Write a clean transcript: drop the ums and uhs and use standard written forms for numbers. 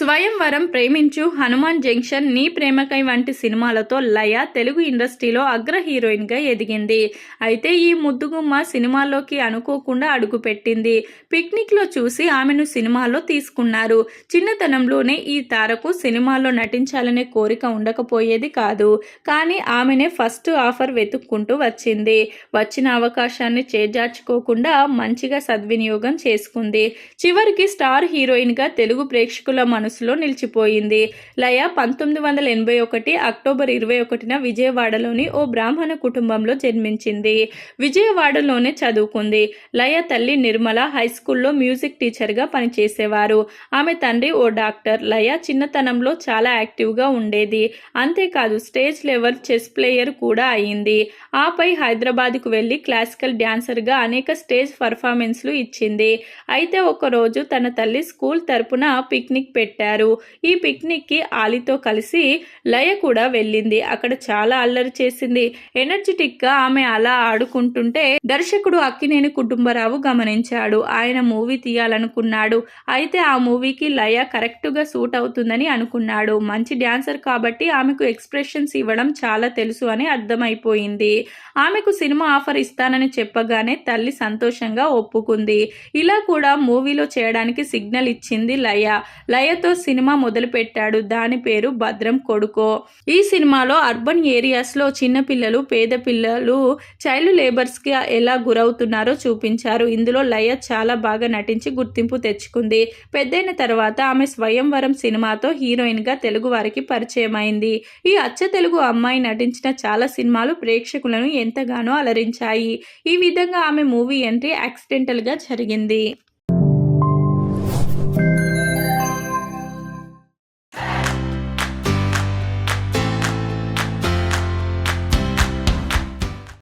స్వయంవరం, ప్రేమించు, హనుమాన్ జంక్షన్, నీ ప్రేమకై వంటి సినిమాలతో లయ తెలుగు ఇండస్ట్రీలో అగ్ర హీరోయిన్గా ఎదిగింది. అయితే ఈ ముద్దుగుమ్మ సినిమాల్లోకి అనుకోకుండా అడుగుపెట్టింది. పిక్నిక్లో చూసి ఆమెను సినిమాల్లో తీసుకున్నారు. చిన్నతనంలోనే ఈ తారకు సినిమాల్లో నటించాలనే కోరిక ఉండకపోయేది కాదు. కానీ ఆమెనే ఫస్ట్ ఆఫర్ వెతుక్కుంటూ వచ్చింది. వచ్చిన అవకాశాన్ని చేజార్చుకోకుండా మంచిగా సద్వినియోగం చేసుకుంది. చివరికి స్టార్ హీరోయిన్గా తెలుగు ప్రేక్షకుల మనసులో నిలిచిపోయింది. లయ 1981 అక్టోబర్ 21న విజయవాడలోని ఓ బ్రాహ్మణ కుటుంబంలో జన్మించింది. విజయవాడలోనే చదువుకుంది. లయ తల్లి నిర్మల హైస్కూల్లో మ్యూజిక్ టీచర్గా పనిచేసేవారు. ఆమె తండ్రి ఓ డాక్టర్. లయ చిన్నతనంలో చాలా యాక్టివ్గా ఉండేది. అంతేకాదు స్టేజ్ లెవెల్ చెస్ ప్లేయర్ కూడా అయింది. ఆపై హైదరాబాద్కు వెళ్లి క్లాసికల్ డ్యాన్సర్గా అనేక స్టేజ్ పర్ఫార్మెన్స్లు ఇచ్చింది. అయితే ఒకరోజు తన తల్లి స్కూల్ తరపున పిక్నిక్ పెట్టారు. ఈ పిక్నిక్కి ఆలితో కలిసి లయ కూడా వెళ్ళింది. అక్కడ చాలా అల్లరి చేసింది. ఎనర్జెటిక్గా ఆమె అలా ఆడుకుంటుంటే దర్శకుడు అక్కినేని కుటుంబరావు గమనించాడు. ఆయన మూవీ తీయాలనుకున్నాడు. అయితే ఆ మూవీకి లయ కరెక్టుగా సూట్ అవుతుందని అనుకున్నాడు. మంచి డ్యాన్సర్ కాబట్టి ఆమెకు ఎక్స్ప్రెషన్స్ ఇవ్వడం చాలా తెలుసు అని అర్థమైపోయింది. ఆమెకు సినిమా ఆఫర్ ఇస్తానని చెప్పగానే తల్లి సంతోషంగా ఒప్పుకుంది. ఇలా కూడా మూవీలో చేయడానికి సిగ్నల్ ఇచ్చింది లయ. లయతో సినిమా మొదలుపెట్టాడు. దాని పేరు భద్రం కొడుకో. ఈ సినిమాలో అర్బన్ ఏరియాస్లో చిన్నపిల్లలు, పేద పిల్లలు చైల్డ్ లేబర్స్కి ఎలా గురవుతున్నారో చూపించారు. ఇందులో లయ చాలా బాగా నటించి గుర్తింపు తెచ్చుకుంది. పెద్దయిన తర్వాత ఆమె స్వయంవరం సినిమాతో హీరోయిన్గా తెలుగు వారికి పరిచయమైంది. ఈ అచ్చ తెలుగు అమ్మాయి నటించిన చాలా సినిమాలు ప్రేక్షకులను ఎంతగానో అలరించాయి. ఈ విధంగా ఆమె మూవీ ఎంట్రీ యాక్సిడెంటల్గా జరిగింది.